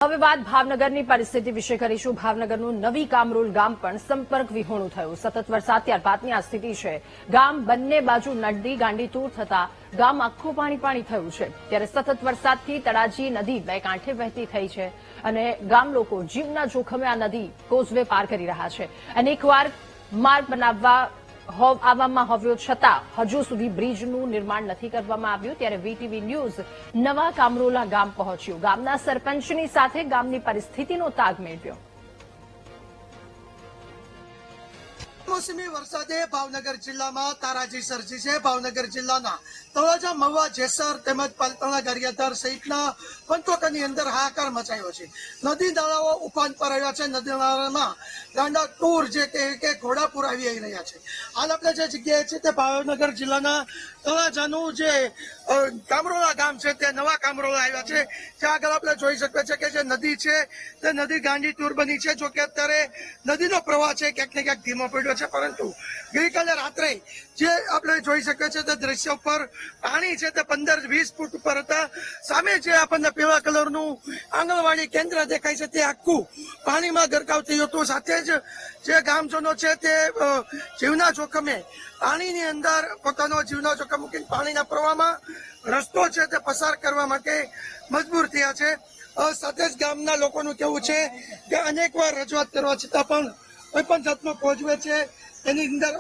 હવે વાત ભાવનગરની પરિસ્થિતિ વિશે કરીશું। ભાવનગરનું નવી કામરોલ ગામ પણ સંપર્ક વિહોણું થયું। સતત વરસાદ ત્યારબાદની આ સ્થિતિ છે। ગામ બંને બાજુ નદી ગાંડીતૂર થતા ગામ આખું પાણી થયું છે। ત્યારે સતત વરસાદથી તળાજી નદી બે કાંઠે વહેતી થઈ છે અને ગામ લોકો જીવના જોખમે આ નદી કોઝવે પાર કરી રહ્યા છે। અનેકવાર માર્ગ આવવામાં આવ્યો છતાં હજુ સુધી બ્રિજનું નિર્માણ નથી કરવામાં આવ્યું। ત્યારે વીટીવી ન્યૂઝ નવા કામરોલા ગામ પહોંચ્યું। ગામના સરપંચની સાથે ગામની પરિસ્થિતિનો તાગ મેળવ્યો। મોસમી વરસાદે ભાવનગર જિલ્લામાં તારાજી સર્જી છે। ભાવનગર જિલ્લાના તળાજા, મહુવા, જેસર તેમજ પાલતાણા, ગારિયાધાર સહિતના પંથકોની અંદર હાહાકાર મચાયો છે। નદી નાળાઓ ઉફાન પર આવ્યા છે। નદી નાળામાં ગાંડા ટૂર જે કે ઘોડાપુર આવી રહ્યા છે। હાલ આપણે જે જગ્યાએ છે તે ભાવનગર જિલ્લાના તળાજાનું જે કામરોલા ગામ છે તે નવા કામરોલા આવ્યા છે। ત્યાં આગળ આપણે જોઈ શકીએ છીએ કે જે નદી છે તે નદી ગાંડી ટૂર બની છે। જો કે અત્યારે નદીનો પ્રવાહ છે ક્યાંક ને ક્યાંક ધીમો પડ્યો છે, પરંતુ ગઈકાલે રાત્રે જે આપણે જોઈ શકીએ છીએ તે દ્રશ્ય ઉપર પાણી છે તે 15-20 ફૂટ ઉપર હતા। સામે જે આપણને પીળા કલરનું આંગણવાડી કેન્દ્ર દેખાય છે તે આખું પાણીમાં ગરકાવ થયું હતું। સાથે જ જે ગામજનો છે તે જીવના જોખમે પાણીની અંદર પોતાનો જીવનો જોખમ મૂકીને પાણીના પ્રવાહમાં રસ્તો છે તે પસાર કરવા માટે મજબૂર થયા છે। સાથે જ ગામના લોકોનું કહેવું છે કે અનેકવાર રજૂઆત કરવા છતાં પણ કોઈ પણ જાતનો કોઝવે છે તેની અંદર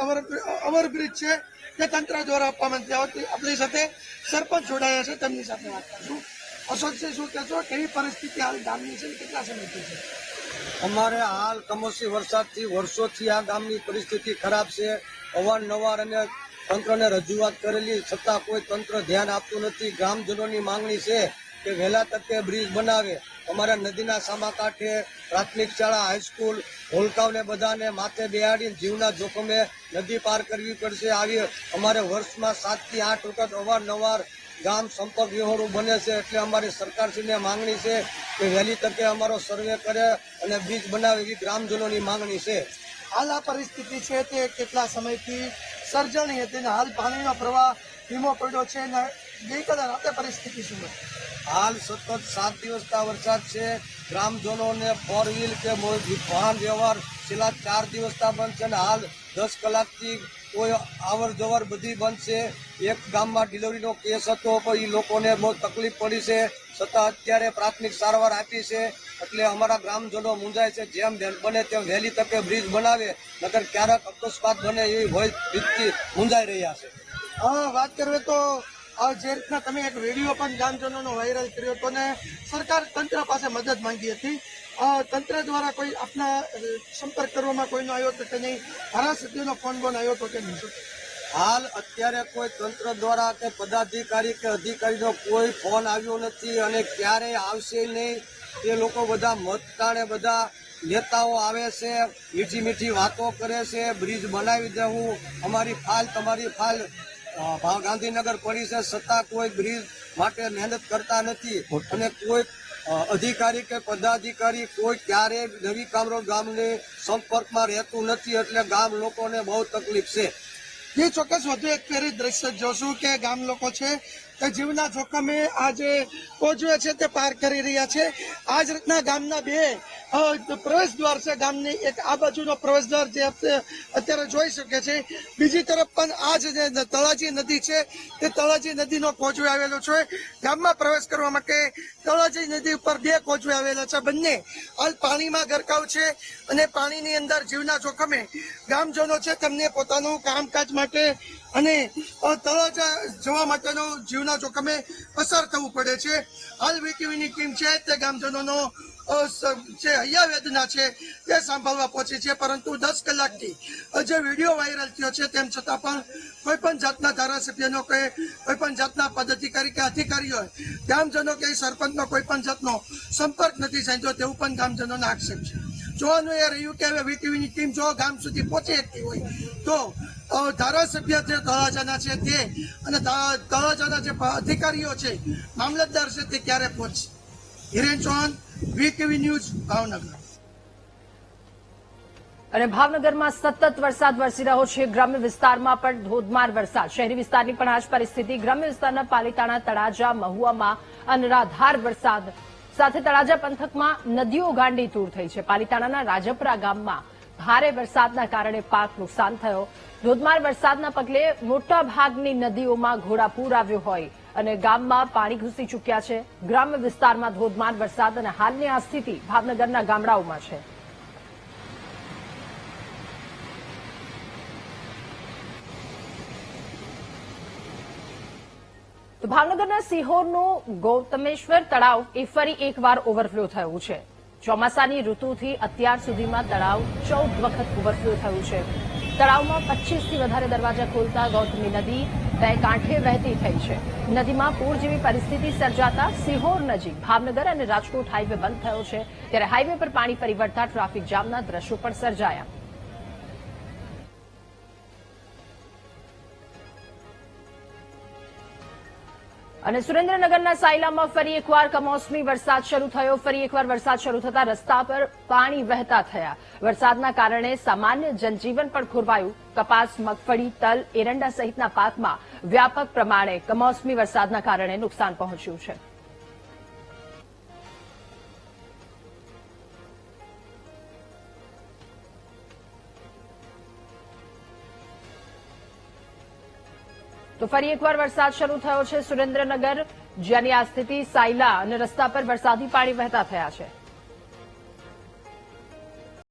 ઓવરબ્રિજ છે તે તંત્ર દ્વારા આપવામાં નથી આવતી। આપણી સાથે સરપંચ જોડાયા છે, તેમની સાથે વાત કરીશું। અશોકસિંહ, શું કહેશો, કેવી પરિસ્થિતિ હાલ ગામની છે, કેટલા સમયથી છે? અમારે હાલ કમોસમી વરસાદથી વર્ષોથી આ ગામની પરિસ્થિતિ ખરાબ છે। અવારનવાર અમે તંત્રને રજૂઆત કરેલી છતાં કોઈ તંત્ર ધ્યાન આપતું નથી। ગ્રામજનોની માંગણી છે કે વહેલા તકે બ્રિજ બનાવે। અમારા નદીના સામા કાંઠે પ્રાથમિક શાળા, હાઈસ્કૂલ, હોલકાવને બધાને માથે બેહાડીને જીવના જોખમે નદી પાર કરવી પડશે। આવી અમારે વર્ષમાં 7 થી 8 વખત અવારનવાર ગામ સંપર્ક વિહોણું બને છે। એટલે અમારી સરકારશ્રીને માંગણી છે કે વહેલી તકે અમારો સર્વે કરે અને બ્રિજ બનાવે એવી ગ્રામજનોની માંગણી છે। હાલ આ પરિસ્થિતિ છે તે કેટલા સમયથી સર્જાણી હતી અને હાલ પાણીનો પ્રવાહ ધીમો પડ્યો છે અને ગઈકાલે રાતે પરિસ્થિતિ શું હતી? હાલ સતત 7 દિવસના વરસાદ છે। ગ્રામજનોને 4 વ્હીલ કે વાહન વ્યવહાર છેલ્લા 4 દિવસના બંધ છે અને હાલ 10 કલાકથી કોઈ આવર જવર બધી બંધ છે। એક ગામમાં ડિલિવરીનો કેસ હતો પણ એ લોકોને બહુ તકલીફ પડી છે, છતાં અત્યારે પ્રાથમિક સારવાર આપી છે। એટલે અમારા ગ્રામજનો મૂંઝાય છે। જેમ બને તેમ વહેલી તકે બ્રિજ બનાવે, નકર ક્યારેક અકસ્માત બને એવી ભયથી મૂંઝાઈ રહ્યા છે। વાત કરીએ તો જે રીતના તમે એક વિડીયો પણ ગામજનોનો વાયરલ કર્યો હતો ને સરકાર તંત્ર પાસે મદદ માંગી હતી, તંત્ર દ્વારા કોઈ આપના સંપર્ક કરવામાં કોઈનો આવ્યો હતો કે નહીં? ધારાસભ્યનો ફોન આવ્યો હતો કે નહીં? હાલ અત્યારે કોઈ તંત્ર દ્વારા કે પદાધિકારી કે અધિકારીનો કોઈ ફોન આવ્યો નથી અને ક્યારેય આવશે નહીં। તે લોકો બધા મતદાણે બધા નેતાઓ આવે છે, મીઠી મીઠી વાતો કરે છે, બ્રિજ બનાવી દેવું, અમારી ફાઇલ તમારી ફાઇલ ગાંધીનગર પડી છે, છતાં કોઈ બ્રિજ માટે મહેનત કરતા નથી અને કોઈ અધિકારી કે પદાધિકારી કોઈ ક્યારેય નવી કામરોલ ગામની સંપર્કમાં રહેતું નથી। એટલે ગામ લોકોને બહુ તકલીફ છે। જે ચોક્કસ વધુ એક ફેરી દ્રશ્ય જોશું કે ગામ લોકો છે તે જીવના જોખમે આ જે કોઝવે છે તે પાર કરી રહ્યા છે। આ જ રીતના ગામના બે પ્રવેશ દ્વાર છે ગામની, એક આ બાજુનો પ્રવેશ દ્વાર જે અત્યારે જોઈ શકે છે, બીજી તરફ પણ આ જ તળાજી નદી છે તે તળાજી નદીનો કોઝવે આવેલો છે। ગામમાં પ્રવેશ કરવા માટે તળાજી નદી ઉપર 2 કોઝવે આવેલા છે, બંને હાલ પાણીમાં ગરકાવ છે અને પાણીની અંદર જીવના જોખમે ગામજનો છે તેમને પોતાનું કામકાજ માટે અને તળાજા જવા માટેનો જીવના જોખમે પસાર થવું પડે છે। હાલ વીટીવીની ટીમ છે તે ગામજનોનો જે હૈયાવેદના છે તે સાંભળવા પહોંચી છે, પરંતુ 10 કલાકથી જે વિડીયો વાયરલ થયો છે તેમ છતાં પણ કોઈ પણ જાતના ધારાસભ્યનો કે કોઈ પણ જાતના પદાધિકારી કે અધિકારીઓ ગામજનો કે સરપંચનો કોઈ પણ જાતનો સંપર્ક નથી સાંધ્યો તેવું પણ ગામજનોનો આક્ષેપ છે। જોવાનું એ રહ્યું કે હવે વીટીવીની ટીમ જો ગામ સુધી પહોંચી શકતી હોય તો ધારાસભ્ય જે તળાજાના છે તે અને તળાજાના જે અધિકારીઓ છે, મામલતદાર છે, તે ક્યારે પહોંચશે? Hiren Chauhan, VTV news, Bhavnagar. અને ભાવનગરમાં સતત વરસાદ વરસી રહ્યો છે। ગ્રામ્ય વિસ્તારમાં પણ ધોધમાર વરસાદ। શહેરી વિસ્તારની પણ આ જ પરિસ્થિતિ। ગ્રામ્ય વિસ્તારના પાલીતાણા, તળાજા, મહુવામાં અનરાધાર વરસાદ સાથે તળાજા પંથકમાં નદીઓ ગાંડીતૂર થઈ છે. પાલીતાણાના રાજપરા ગામમાં ભારે વરસાદના કારણે પાક નુકસાન થયો. ધોધમાર વરસાદના પગલે મોટા ભાગની નદીઓમાં ઘોડાપૂર આવ્યું હોય અને ગામમાં પાણી ઘૂસી ચૂક્યા છે. ગ્રામ્ય વિસ્તારમાં ધોધમાર વરસાદ અને હાલની આ સ્થિતિ ભાવનગરના ગામડાઓમાં છે. તો ભાવનગરના સિહોરનું ગૌતમેશ્વર તળાવ એ ફરી એકવાર ઓવરફ્લો થયું છે. ચોમાસાની ઋતુથી અત્યાર સુધીમાં તળાવ 14 વખત ઓવરફ્લો થયું છે. તળાવમાં 25 થી વધારે દરવાજા ખોલતા ગૌતમી નદી બે કાંઠે વહેતી થઈ છે. નદીમાં પૂર જેવી પરિસ્થિતિ સર્જાતા સિહોર નજીક ભાવનગર અને રાજકોટ હાઈવે બંધ થયો છે. ત્યારે હાઈવે પર પાણી ફરી વળતા ટ્રાફિક જામના દ્રશ્યો પણ સર્જાયા. અને સુરેન્દ્રનગરના સાયલામાં ફરી એકવાર કમોસમી વરસાદ શરૂ થયો. ફરી એકવાર વરસાદ શરૂ થતા રસ્તા પર પાણી વહેતા થયા. વરસાદના કારણે સામાન્ય જનજીવન પણ ખોરવાયું. કપાસ, મગફળી, તલ, એરંડા સહિતના પાકમાં વ્યાપક પ્રમાણે કમોસમી વરસાદના કારણે નુકસાન પહોંચ્યું છે. તો ફરી એકવાર વરસાદ શરૂ થયો છે સુરેન્દ્રનગર, જ્યાંની આ સ્થિતિ સાયલા અને રસ્તા પર વરસાદી પાણી વહેતા થયા છે.